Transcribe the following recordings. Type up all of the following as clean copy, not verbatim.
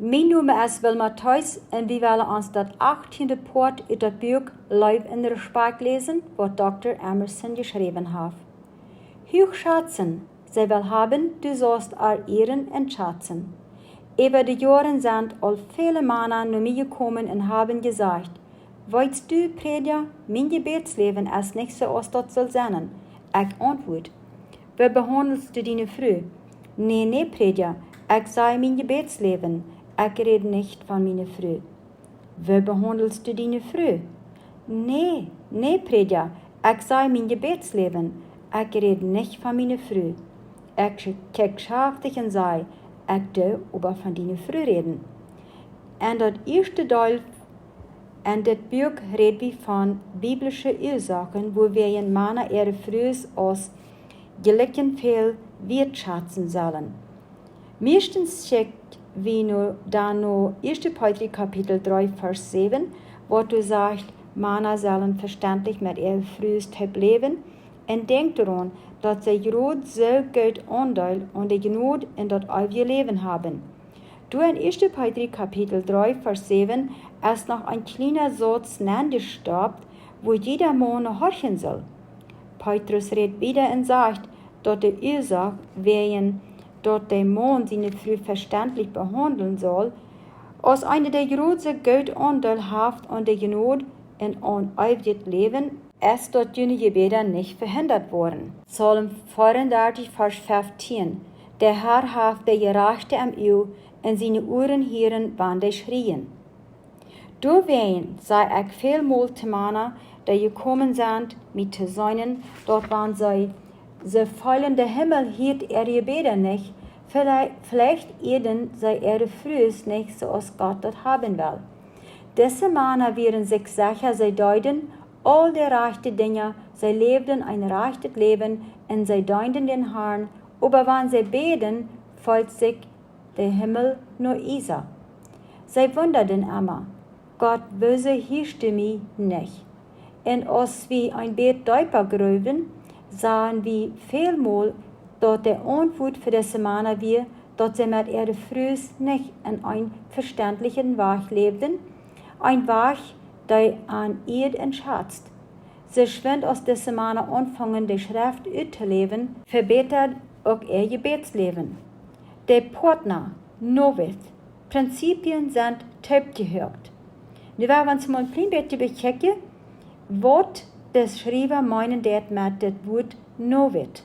Mijn naam is Wilma Thuis en we willen ons dat 18e poort uit het boek Live in Respect lezen, wat Dr. Emerson geschreven heeft. Hoch schätzen, zij wil hebben, du sollst ehren en schätzen. Über die Jahre sind al viele Männer zu mir gekommen und haben gesagt, weißt du, Prediger, mein Gebetsleben ist nicht so, als das soll sein. Ich antwort, wie behandelst du deine Frau? Nee, Prediger, ich sei mein Gebetsleben. Ich rede nicht von meiner Frau. Wie behandelst du deine Frau? Nee, Prediger, ich sei mein Gebetsleben. Ich rede nicht von meiner Frau. Ich kijk scharf dich und sei, ich do aber von deiner Frau reden. En dat eerste deel in dit boek redt wie von biblische Ursachen, wo wir in Männer ihre Frühs aus gleichen viel wertschätzen sollen. Meistens schickt wie nur dann nur 1. Petrus Kapitel 3, Vers 7, wo du sagst, Männer sollen verständlich mit ihren Frühs leben und denkt daran, dass sie gerade so gut Anteil an der Gnade in das ewige Leben haben. Du in 1. Petrus Kapitel 3, Vers 7 ist noch ein kleiner Satz gestoppt, wo jeder Mann horchen soll. Petrus redet wieder und sagt, dass die Ursache, wegen dass der Mann seine Frau verständlich behandeln soll, als einer der großen Gott Anteil hat an der Gnade in ein ewiges Leben, ist dort jene Gebete nicht verhindert worden. Psalm 34, Vers 15. Der Herr hat der Gerechte am Öl, in seine Ohren hören, wann der schrien. Doorheen sei ich vielmal zu Männer, die gekommen sind, mit zu seinen, dort waren sie feilende Himmel hielt ihre Gebete nicht, vielleicht eben sei ihre Frühs nicht so, als Gott das haben will. Diese Männer wären sich sicher, sie deuten all die rechten Dinge, sie lebten ein rechtes Leben und sie deuten den Herrn, aber wenn sie beten, fällt sich der Himmel nur Isa. Sie wunderten immer, Gott, wieso hörst du mich nicht? Und als wir ein Bett tiefer gruben, sahen wir vielmal, dass der Antwort für diese Männer war, dass sie mit ihren Frühs nicht in einem verständlichen Weg lebten, ein Weg, der an ihr entschätzt. Sie schwind aus diesen Männern anfangen, die Schrift auszuleben, verbessert auch ihr Gebetsleben. Der Partner, Novit, Prinzipien sind gehört. Nu werden wir uns mal ein klein bisschen bechecken, was das Schreiber meinen det mit dem Wort Novit.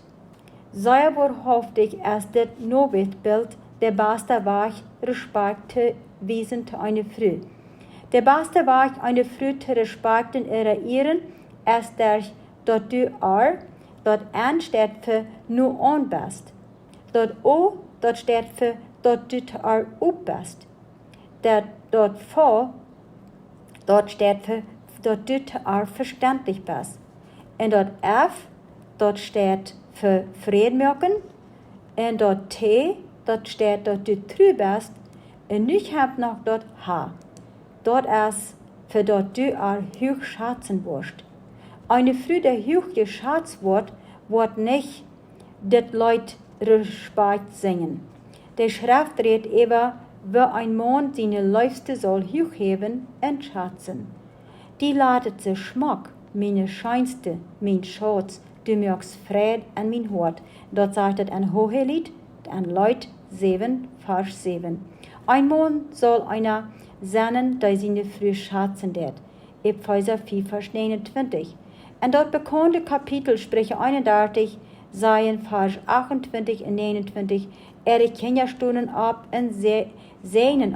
Sehr wahrhaftig ist das Novit-Bild der beste Weg, Respekt zu wiesen zu einer Frau. Der beste Weg, eine Frau zu respektieren und ehren, ist durch, dass du das N steht für nur an bist. Das O, das steht für, dass du zu up bist. Das V, das steht für, dass du zu verständlich bist. Und das F, das steht für Frieden machen. Und das T, das steht, dass du treu bist. Und ich habe noch das H. Das ist, für das du hoch schätzen wirst. Eine Frau, die hoch geschätzt wird nicht das Leute Respekt singen. Der Schrift redet über, wie ein Mann seine Liebste soll hochheben und schätzen. Die ladet sich Schmack, meine Scheinste, mein Schatz, du merkst Fried an mein Hort. Dort sagt es ein Hohelied, an Leut 7, Vers 7. Ein Mann soll einer sein, der seine Frau schätzen wird. Epheser 4, Vers 29. Und dort bekannte Kapitel, Sprüche 31, seien Vers 28 und 29, ihre Kinder stunden ab und sehnen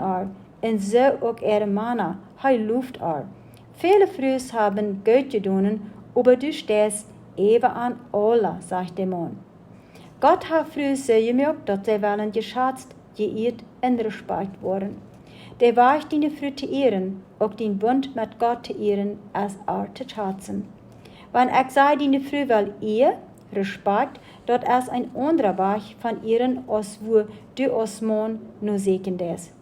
und so auch ihre Männer, Luft Viele Frühs haben Gott getan, aber du stehst eben an Allah, sagt der Mann. Gott hat früher so gemerkt, dass sie wollen geschätzt, geehrt und Respekt worden. Der Weg, deine Frau zu ehren, auch den Bund mit Gott zu ehren, als zu schätzen. Wenn ich sage, deine Frau will Ehe, Respekt, dort ist ein anderer Weg von ihren, als wo du als Mann nur sehen ist.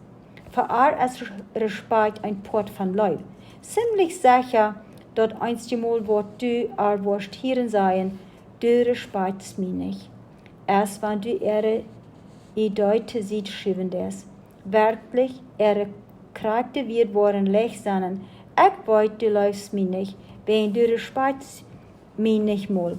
Für ist Respekt ein Port von Leib. Ziemlich sicher, dort einmal wird du wirst hören sein, du respektest mich nicht. Erst wenn du ihre Ideute sieht, schreiben das. werkelijk Krachten wird worden leg zijn. Ik weet du läufst mij niet, wenn du respect mij nicht mal.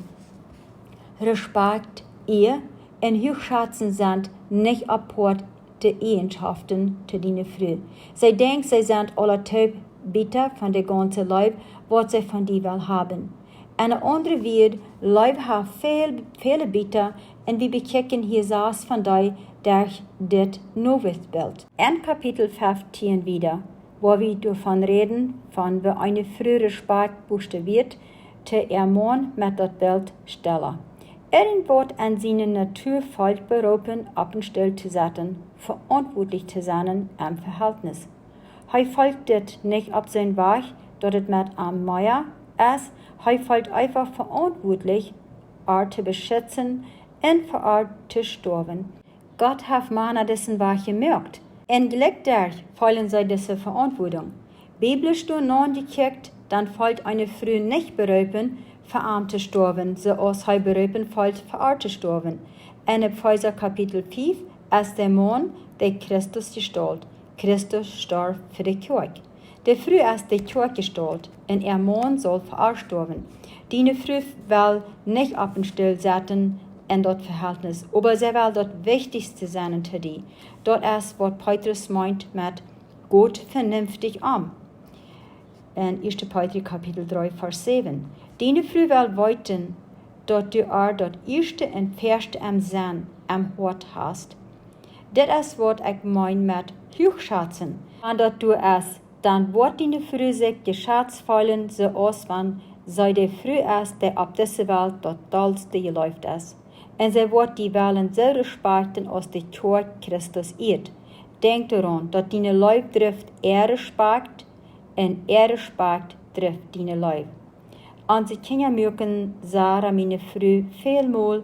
Respekt ihr en hochschätzen sind nicht apart de Eigenschaften te dienen Frau. Zij denkt, zij zijn alle typ bitter van de ganze Leib, wat zij van die wil hebben. En een andere wird, Leib hat viele bitter, en we bekijken hier saas van die durch dit Novusbild. In Kapitel 15 wieder, wo wir davon reden, von wie eine frühere Respekt buchstabiert, te Mann mit dat Bild stellen. Wird an seine Natur falsch berufen, abgestellt zu sein, verantwortlich zu sein im Verhältnis. Folgt dit nicht auf sein Weg, dort es mit am Meier ist, folgt einfach verantwortlich, zu beschützen und für zu sterben. Gott hat Männer dessen Weg gemerkt. Und gleichzeitig fallen sie diese Verantwortung. Biblisch gekickt, dann folgt eine Frau nicht berufen, für zu sterben, so als berufen folgt, für zu sterben. In Epheser Kapitel 5 ist der Mann, der Christus gestalt. Christus starb für die Kirche. Der Frau ist die Kirche gestalt, und ihr Mann soll für sterben. Die Frau will nicht abgestellt sein in das Verhältnis, aber sie will das Wichtigste sein für die. Das ist, was Petrus meint mit Gott vernünftig an. In 1. Petrus Kapitel 3, Vers 7. Die Frau will weiten, dass du das erste und erste am Sinn am Hort hast. Das ist, was ich meine mit hochschätzen. Und dass du es, dann wird die Frau sich geschätzt fühlen, so als wenn sie die Frau ist, die auf dieser Welt das Tollste geläuft ist. Und sie wird die Wellen so respektieren, als die Kirche Christus ist. Denk daran, dass deine Leib trifft Respekt und Respekt trifft deine Leib. Und sie können merken, Sarah, meine Frau, vielmal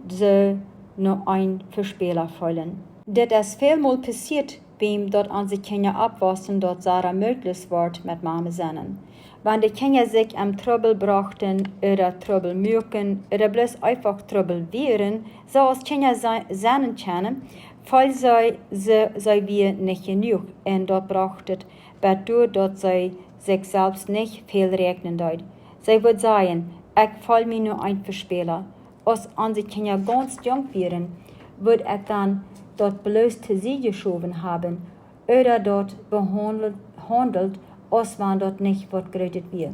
so noch ein Verspieler fühlen. Das ist vielmal passiert, beim dort an sie Kinder abwassen, dort Sarah möglich wird mit Mama seinen. Wenn die Kinder sich am Trouble brachten, oder Trouble merken, oder bloß einfach Trouble wären, so als Kinder seinen können, weil sei wir nicht genug, und dort brachtet, dadurch, dass sie sich selbst nicht viel rechnen dort. Sie wird sagen, ich fall mir nur ein Verspieler. Als unsere Kinder ganz jung wären, würde ich dann dort bloß zu sie geschoben haben, oder dort behandelt, als wenn dort nicht was geredet wird.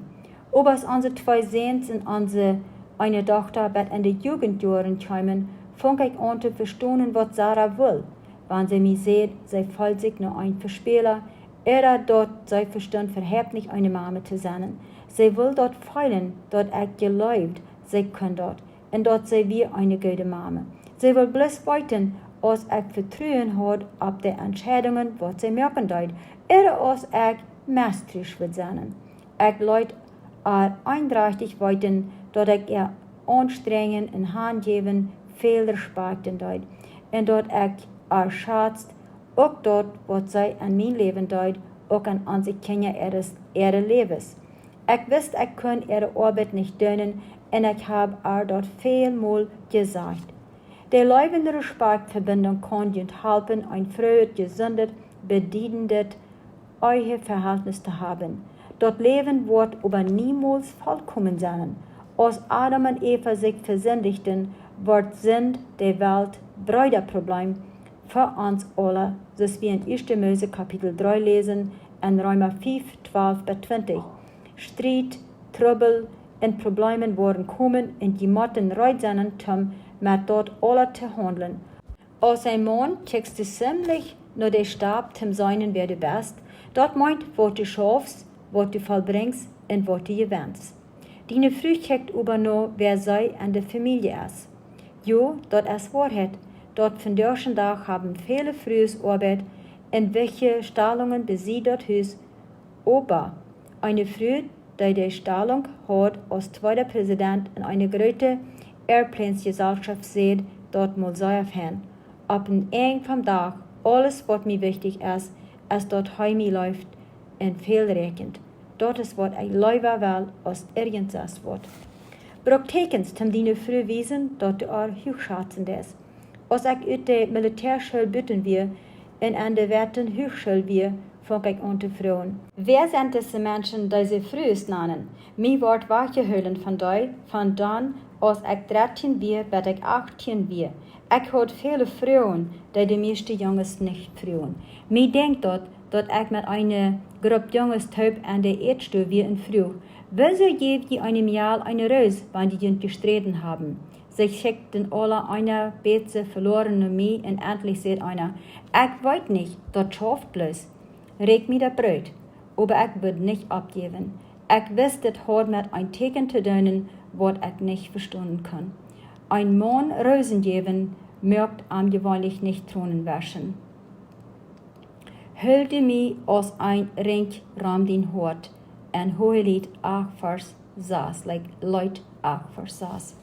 Aber als unsere zwei Sehens und unsere eine Tochter bei in den Jugendjahren kommen, fange ich an zu verstehen, was Sarah will. Wenn sie mich sieht, sie fällt sich nur ein Verspieler, oder dort sie verstand verhebt nicht eine Mama zu sein. Sie will dort feilen, dort ich geläuft, sie kann dort, und dort sei wir eine gute Mama. Sie will bloß weiten, als ich Vertrauen hat auf die Entscheidungen, was sie merken dort, oder als ich misstrauisch wird sein. Ich leid eindeutig weiten, dort ich ihr Anstrengen in Hand geben, viel Respekt dort, und dort ich schätzt, auch dort, was sie an mein Leben dort, auch an unsere Kinder ihre Lebens. Ich wusste, ich kann ihre Arbeit nicht tun, und ich habe dort vielmal gesagt. Die leibende Respektverbindung kann uns helfen, ein frohes, gesundes, bedienendes, euer Verhältnis zu haben. Dort Leben wird aber niemals vollkommen sein. Als Adam und Eva sich versündigten, wird sind der Welt Brüderproblem für uns alle, das wir in 1. Mose Kapitel 3 lesen, in Römer 5, 12-20. Streit, Trouble und Probleme worden kommen und die Motten reut sein, mit dort alle zu handeln. Als ein Mann checkst du ziemlich nur der Stab zum Seinen, wer du bist, dort meint, was du schaffst, was du vollbringst und was du gewinnst. Deine Frau checkt aber nur, wer sei an der Familie ist. Jo, dort ist Wahrheit. Dort von deutschen Tag haben viele Frühs Arbeit, in welche Stellungen besieht dort Hus. Aber eine Frau, die Stellung hat als zweiter Präsident in einer großen Airplanes-Gesellschaft sieht, dort muss sie aufhören. Ab ein Eng vom Tag, alles was mir wichtig ist dort heimlich läuft und viel regnet. Dort ist was ich lieber will, als irgendwas wird. Praktikens zum deine Früh wiesen, dort du auch hochschätzend ist. Als ich aus der Militärschule bitten wir, in an der Werten Höchschul wir, fang ich an zu fragen. Wer sind diese Menschen, die sie frühest nennen? Mir wird wachgehüllen von dann, als ich 13 wir, bis ich 18 wir. Ich had viele Frauen, die meeste Jungs nicht fragen. Mir denkt dort, dass ich mit einer Gruppe Jungs taub an der Erdstuhl wie in Früh. Wieso gibt die einem Jahr eine Rose, wenn die Jünt gestritten haben? Sie schickten alle einer Beze verlorene mich und endlich sagt einer, ich weiß nicht, das schafft bloß. Reg mir das Brot, aber ich würde nicht abgeben. Ich weiß, das hat mit ein Teken zu tun, was ich nicht verstehen kann. Ein Mann Rosen geben, mögt am gewöhnlich nicht Thronen waschen. Hüllte mich aus ein Ring ram den Hort, en Hohelied 8 Vers 6, Leut 8 Vers 6.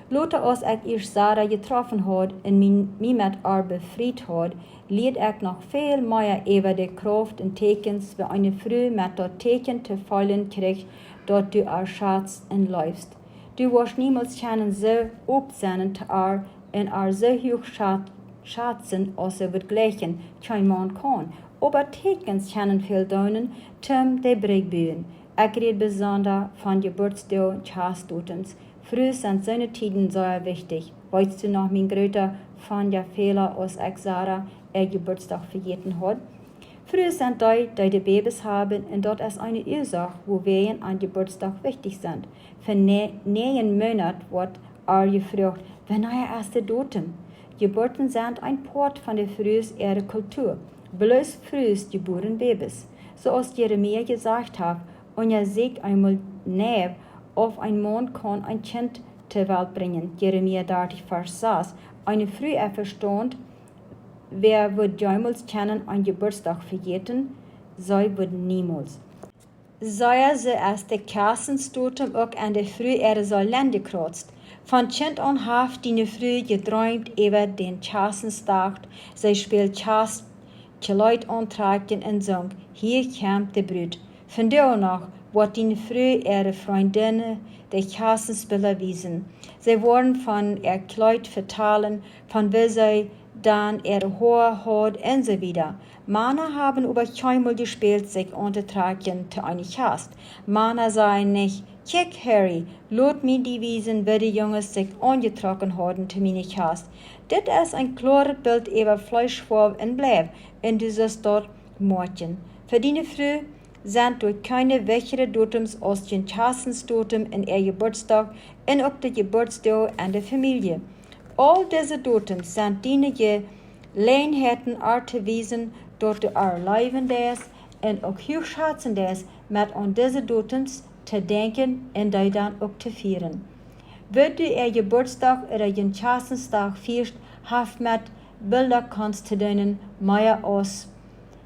Lotte als ich erst Sarah getroffen hat und mich mit ihr befreit hat, liet ich noch viel mehr über die Kraft und Tekens, wie eine Frau mit dort Teken zu fallen kriegt, dort du erschatzt und läufst. Du wirst niemals können so aufsehen zu ihr und so hoch schatzen, als wird gleichen, kein Mann kann. Aber Tekens können viel tun, die Bregbühen. Ich rede besonders von Geburtstag und Chastotums. Früh sind seine Tiden sehr wichtig. Weißt du noch, mein Größer von der Fehler, als ich Sarah ihr Geburtstag vergessen hat? Früh sind die Babys haben, und dort ist eine Ursache, wo wir an Geburtstag wichtig sind. Für 9 Monate wird gefragt, wann ist der Datum? Geburten sind ein Part von der frühes ihrer Kultur. Bloß frühest geboren Babys. So als Jeremia gesagt hat, und er sieht einmal näher, auf ein Mann kann ein Kind zur Welt bringen. Jeremia 30, Vers 6. Eine Früh verstand, wer wird jemals kennen ein Geburtstag vergessen, sei wird niemals. Sei sie als der Kassenstotem auch an der Früh soll Lände kreuzt. Von Kind an hat die Früh geträumt über den Kassenstag. Sie spielt Kass, die Leute antragten und sang, hier kommt der Brut. Von da noch wird die Früh ihre Freundinnen die Kassenspieler wiesen. Sie wurden von ihr Kleid vertalen, von wie sie dann ihre Haar hat und so wieder. Männer haben über keinmal gespielt, sich untertragen zu einer Kast. Männer sagen nicht, kick Harry, lot mir die wiesen, wie die Jungs sich angetragen haben zu meiner Kast. Das ist ein klares Bild über Fleischwolf und Bleib, und dieses dort Mordchen. Für die Früh sind durch keine weiteren Datums als den Kassendatum in ihr Geburtstag und auch der Geburtstag in der Familie. All diese Datums sind die Gelegenheiten, zu wiesen, dort erleben ist und auch hochschätzen ist, mit an diese Datums zu denken und die dann auch zu feiern. Wenn du ihr Geburtstag oder den Kassenstag feierst, hat mit Bilderkunst zu tun, mehr als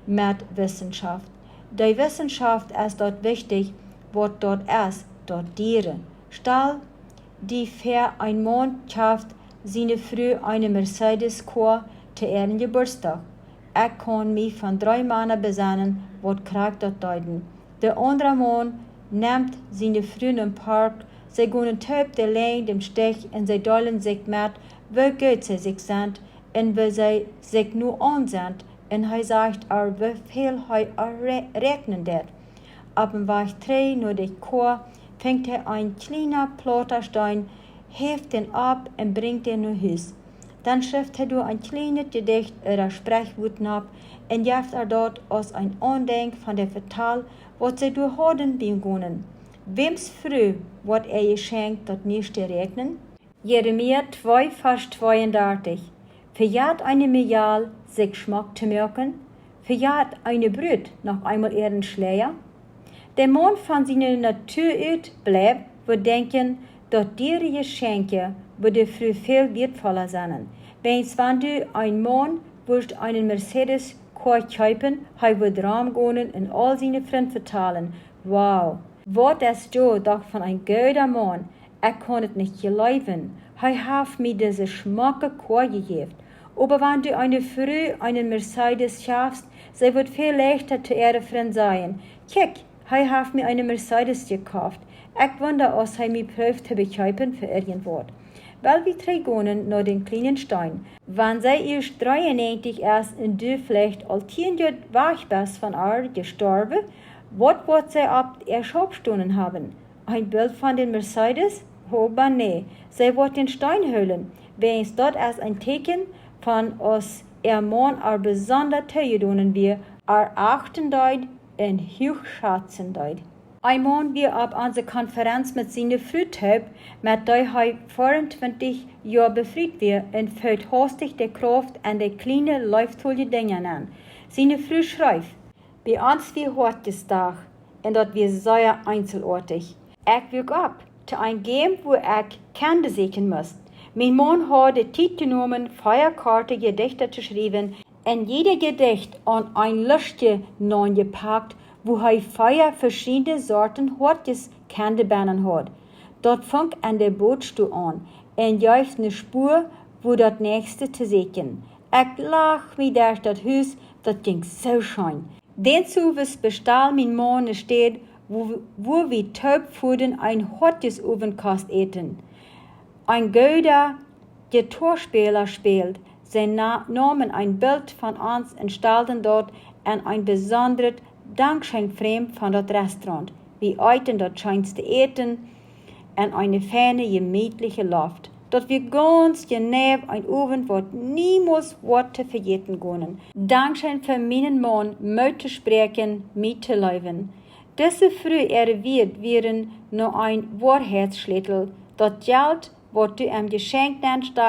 mit Wissenschaft. Die Wissenschaft ist dort wichtig, was dort ist, dort Tiere. Stell die für ein Mann schafft seine Früh eine Mercedes-Core zu ihrem Geburtstag. Ich kann mich von 3 Männern besinnen, was kriegt dort deuten. Der andere Mann nimmt seine Früh im Park, sie gehen taub der Lane dem Stich und sie dollen sich mit, wie gut sie sich sind und wie sie sich nur an sind. Und er sagt, wie viel rechnen wird. Ab dem Weg 3 nur durch Chor fängt ein kleiner Plotterstein, hebt den ab und bringt den nach Haus. Dann schreibt er ein kleines Gedicht oder Sprechwort ab und gibt dort aus ein Andenk von der Vertal, was sie durch Horden begonnen. Wems früh wird geschenkt, dort nicht regnen? Jeremia 2, Vers 32. Verjagt eine Millial, sich Geschmack zu merken, verjagt eine Brut noch einmal ihren Schleier. Der Mann von seiner Natur ut bleibt, wird denken, dass ihre Geschenke würde früh viel wertvoller sein. Wenn du ein Mann willst einen Mercedes kaufen, wird Raum gehen und all seine Freunde vertalen. Wow, was ist du doch von ein guter Mann? Ich kann es nicht glauben. Hat mir diese schmacke Chor gegeben. Aber wenn du eine Früh einen Mercedes schaffst, sie wird viel leichter zu ihrer Freund sein. Kick, hat mir eine Mercedes gekauft. Ich wundere, was mir prüft zu bekaufen für irgendwas. weil wir trägonen nur den kleinen Stein. Wann sei erst 93 erst in du vielleicht al 10 Jahre wach bist von Ar gestorben, wird sie ab Erschaubstunden haben? Ein Bild von den Mercedes? Hoba nee, sie wird den Stein höhlen, wenns dort als ein Teken von uns Mann ar besonder Tegedonen wir, ar Achtendeit in Hochschatzendeit. Einmal wir ab unsere Konferenz mit seiner Frühtaub, mit der er 24 Jahre befreit wir, und fällt hastig der Kraft an der kleinen, läuftulle Dinge an. Seine Früh schreibt, bei uns wie Hortestag, und dort wir sehr einzelortig. Ich wirk ab, zu ein Game, wo ich Kände sehen muss. Mein Mann hat die Zeit genommen, Feierkarte Gedichte zu schreiben, und jeder Gedicht an ein Lüstchen gepackt, wo er 4 verschiedene Sorten Hortes Kändebannen hat. Dort fängt an der Bootstuhl an, und jäuft eine Spur, wo das nächste zu sehen. Ich lach mich durch das Haus, das ging so schön. Dazu was bestal mein Mann steht, wo wir Taubfuden ein Hortes-Ovenkast eten. Ein guter Gitarrspieler spielt, sein Namen ein Bild von uns installen dort und ein besonderes Dankschein-Frame von das Restaurant. Wir eiten dort scheinste Eten und eine feine, gemütliche Luft. Dort wir ganz genau ein Oven, wo niemals Worte vergeten können. Dankschein für meinen Mann, mit zu sprechen, mit zu leben. Diese früh wird wären nur ein Wahrheitsschlüssel. Das Geld, was du am Geschenk nennst,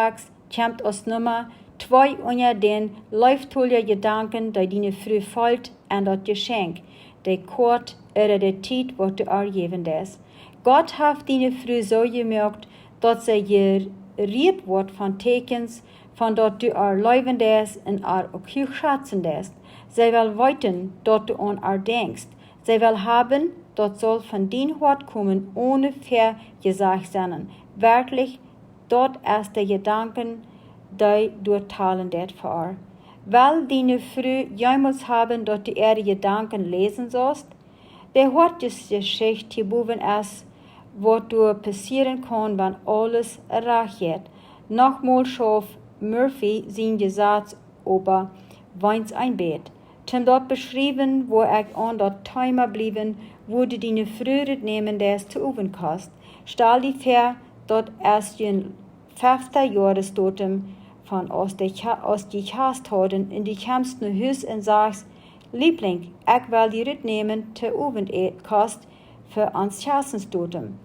kommt aus Nummer 2 unter den läuftulle Gedanken, die deine früh folgt an das Geschenk, der Kort oder der Zeit, was du ergeben hast. Gott hat deine früh so gemacht, dass sie geriert wird von Tekens, von dort du erleben hast und auch schätzen hast. Sie will weiten, dort du an denkst. Sie will haben, dort soll von den Wort kommen, ohne gesagt sein. Wirklich, dort ist der Gedanken, die durchteilen det für. Weil deine früh jemals haben, dort du ihre Gedanken lesen sollst, der Wort ist Geschichte geboren ist, was du passieren kann, wenn alles erreicht wird. Nochmals schuf Murphy sein Gesetz über Weins ein Bett. Zum dort beschrieben, wo ich an dort Timer blieben, wurde deine frühere nehmen, der es zu üben kost. Stell die fair, dort erst in 5. Jahresdatum von aus die Chasthoden in die kämpfsten Hüs und sagst, Liebling, ich will die Rüt nehmen, zu üben kost für ans Chastensdatum.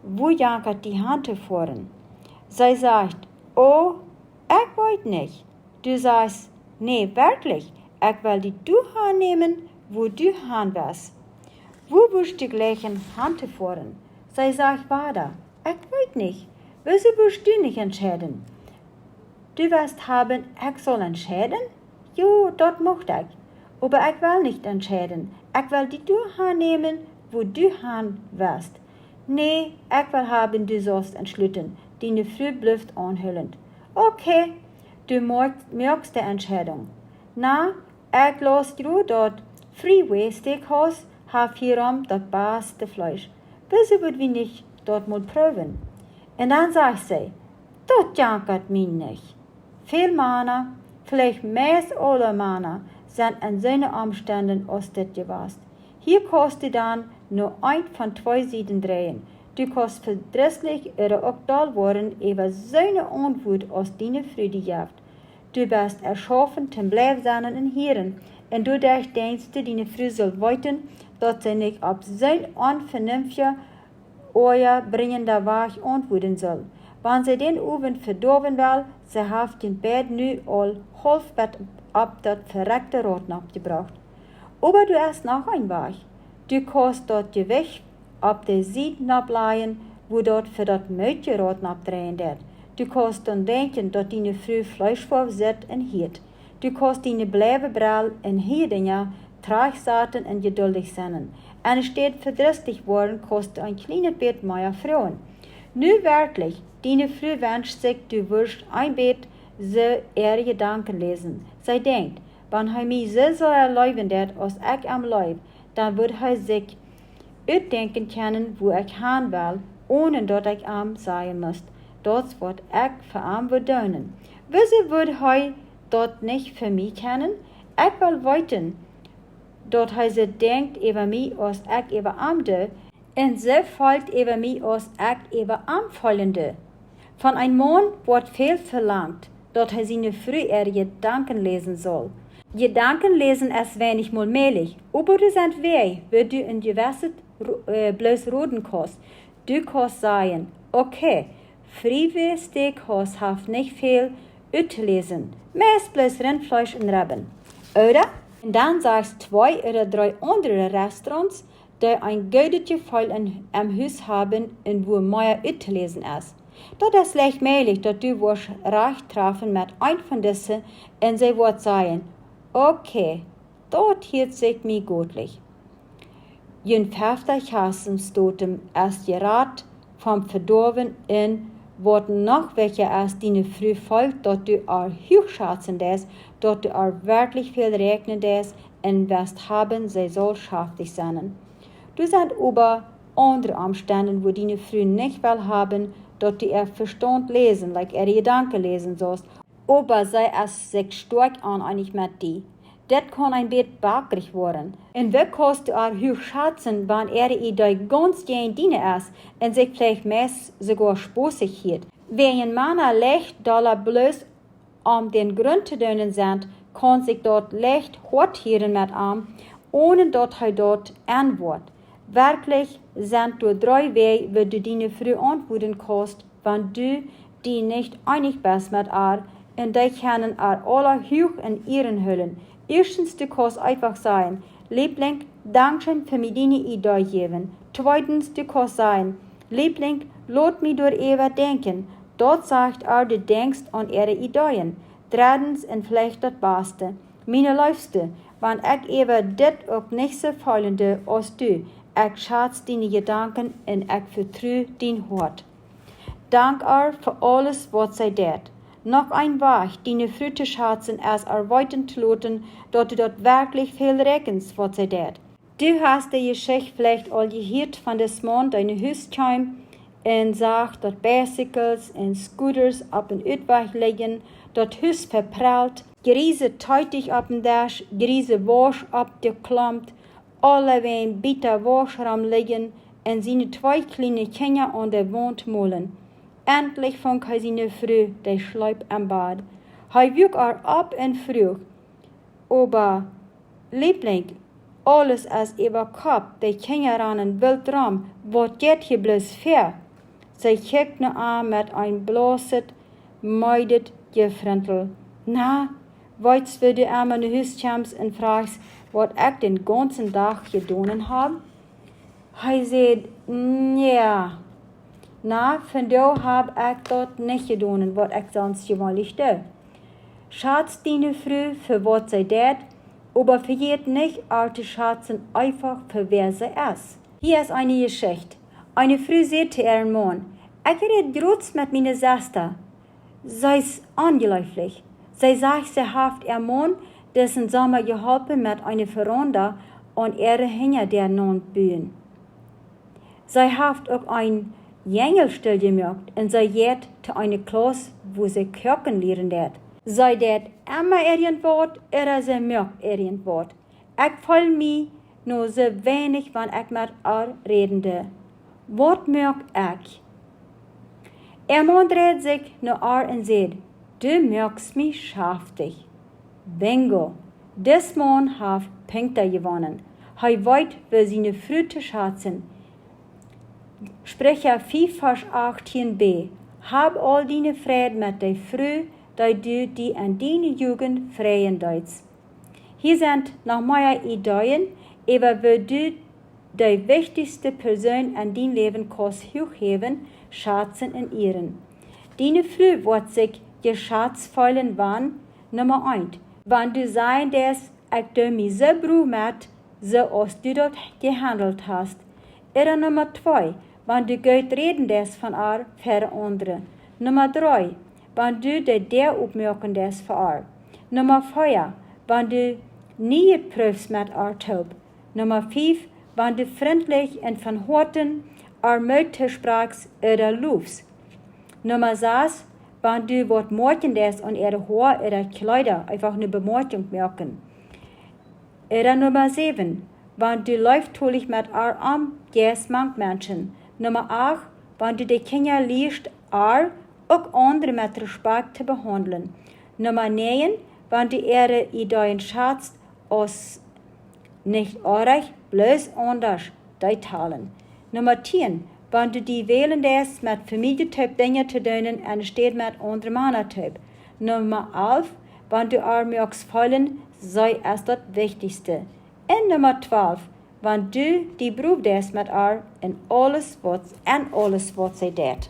Wo jankert die Hand voren? Sie sagt, oh, ich weiß nicht. Du sagst, nee, wirklich. Ich will die du nehmen, wo du warst. Wo wirst du gleich in Hand fahren? Sie sagt weiter, ich weiß nicht. Wieso wirst du nicht entscheiden? Du wirst haben, ich soll entscheiden? Jo, dort mocht ich. Aber ich will nicht entscheiden. Ich will die du nehmen, wo du wirst. Nee, ich will haben, du sollst entschlüten, die ne früh blüft anhüllend. Okay, du merkst die Entscheidung. Na, ich los du dort Freeway Steakhouse, hab hierum das beste Fleisch. Wieso würd wir nicht dort mal proben? Und dann sagt sie, das jankert mich nicht. Viel Männer, vielleicht meist alle Männer, sind in seinen Umständen aus das gewast. Hier kostet dann nur ein von 2 Seiten drehen. Du kannst verdrisslich oder auch doll worden über seine Unwut aus deiner Freude jaft. Du bist erschaffen zum Bleibsein in Hieren, und du denkst, deine Frau soll weiten, dass sie nicht auf sein unvernünftiger Euer bringender Weg antworten soll. Wenn sie den Ofen verdorben will, sie hat den Bett nu all halbett ab das verreckte Roten abgebracht. Aber du hast noch ein Weg. Du kannst dort Gewicht ab der Seiten ableihen, wo dort für das Mädchen Roten abdrehen wird. Du kannst dann denken, dass deine Frau Fleisch vorsetzt und hiert. Du kannst deine Bleibebrall in Hierdinge tragsaten und geduldig sein. Und steht verdrüstig worden, kostet ein kleines Bett mehr Frauen. Nu wirklich, deine Frau wünscht sich, du wirst ein Bett so ihre Gedanken lesen. Sie denkt, wenn er mich so soll erleben wird, als ich am Leib, dann wird er sich ausdenken können, wo ich hin will, ohne dass ich am sein muss. das wat ich für am wil doen. Wieso würde hij dat nicht für mich kennen? Ich will weten, dat hij ze denkt über mich, als ich über am doe, en ze fällt über mich, als ich über am fallende. Von einem Mann wird viel verlangt, dat hij seine früher Gedanken lesen soll. Gedanken lesen ist wenig mal möglich, aber du sind weh, wenn du in gewisse bloß roden kannst. Du kannst sagen, okay, Friede Steakhouse hat nicht viel uitlesen, meest bloß Rindfleisch und Reben. Oder? Und dann sagst 2 oder 3 andere Restaurants, die ein gutes Gefühl am Haus haben und wo mehr uitlesen ist. Das ist leicht möglich, dass du wirst recht treffen mit ein von diesen und sie wird sagen, okay, dort hielt sich mir gutlich. Jün 50 Hasen stotem erst gerat vom Verdorben in worden noch welche erst die früh folgt, dass du auch hochschätzen des, dass du auch wirklich viel regnen des und wirst haben, sie soll schaftig sein. Du sind aber andere Umstände, wo die früh nicht will haben, dass du ihr Verstand lesen, like ihre Gedanken lesen sollst, aber sei es sich stark an einig mit die. Das kann ein bisschen bakrig werden. Und wie kannst du auch hochschätzen, wenn ihre ganz gegen Dinge ist und sich vielleicht meist sogar spaßig hielt. Wenn Männer leicht dollar bloß den Grund zu tun sind, kann sich dort leicht hortieren mit ihm, ohne dass er dort antwortet. Wirklich sind nur 3 Wege, wie du die früh antworten kannst, wenn du die nicht einig bist mit und die können alle hoch in ihren Hüllen. Erstens, du kannst einfach sagen, Liebling, Dankeschön für mir deine Idee geben. Zweitens, du kannst sagen, Liebling, lass mich durch Eva denken. Dort sagt du denkst an ihre Ideen. Drittens, und vielleicht das Beste, meine Liebste, wenn ich Eva dit auch nicht so fallende als du, ich schätze deine Gedanken und ich vertraue dein Wort. Dank für alles, was sie tut. Noch ein Weg, deine Früh zu schätzen, als erweitern zu lassen, dass du dort wirklich viel rechnest, was sie tut. Du hast die Geschichte vielleicht all gehört von des Mann, deine Hüstheim, und sagt, dass Bicycles und Scooters auf dem Utweg liegen, dort Hüs verprellt, Geriese teutig auf dem Dash, Geriese Wasch abgeklammt, alle wen bitter Waschraum liegen und seine 2 kleine Kinder an der Wand malen. Endlich fand er seine Früh, der schleip am Bad. Er wog ab und früh. Aber, Liebling, alles ist über Kopf, die Kinder rennen wild rum, was geht hier bloß für? Sie kickt nur an mit ein bloßet, meidet Gefrintel. Na, weißt du, du einmal in Haus kommst und fragst, was ich den ganzen Tag getan habe? Er sagt, ja. Na, von da hab ich dort nicht getan, was ich sonst gewöhnlich tue. Schatz deine Früh für was sie tut, aber vergeht nicht, zu schätzen einfach für wer sie ist. Hier ist eine Geschichte. Eine Früh sagte ihren Mann, ich rede groß mit meiner Schwester. Sie ist angeläuflich. Sie sagt, sie hat ihren Mann dessen Sommer geholfen mit einer Veranda und ihre Hänger der Non-Bühnen. Sie hat auch ein Jängelstell gemacht und sie geht zu einer Klasse, wo sie kochen lernen wird. Sie tät immer irgendwas oder sie mögt irgendwas. Ich fühle mich nur so wenig, wenn ich mit ihr redende. Was mögt ich? Ihr Mann dreht sich nur und sagt, du mögst mich schaftig. Bingo! Des Mann hat Punkte gewonnen. Er weiß, wie seine Früh zu schätzen. Sprecher 5, Vers 18b. Hab all deine Frieden mit der Früh, da du die an deine Jugend freien deutst. Hier sind noch mehr Ideen, aber wie du die wichtigste Person an dein Leben kannst hochheben, schätzen in ihren. Deine Früh wird sich geschätzt fühlen, wann, Nummer 1, wenn du sein dass ich du mich so brauch mit, so als du dort gehandelt hast. Oder Nummer 2, wenn du gut reden des von ihr für andere. Nummer 3, wenn du der aufmerken des für ihr. Nummer 4, wenn du nie prüfst mit ihr taub. Nummer 5, wenn du freundlich und von Horten ihr Mütter sprachst oder lufst. Nummer 6, wenn du was morgen das an ihre Haare oder Kleider einfach eine Bemerkung merken. Oder Nummer 7, wenn du läuftulich mit Arm gehst, manch Menschen. Nummer 8, wenn du die Kinder liest, auch andere mit Respekt zu behandeln. Nummer 9, wenn du ihre Ideen schätzt, als nicht euch, bloß anders, die teilen. Nummer 10, wenn du die wählen lässt, mit Familientyp Dinge zu tun, anstatt mit anderen Männertyp. Nummer 11, wenn du möchtest fallen, sei es das Wichtigste. Und Nummer 12, wenn du die Beruf lässt mit in alles, was sie tut.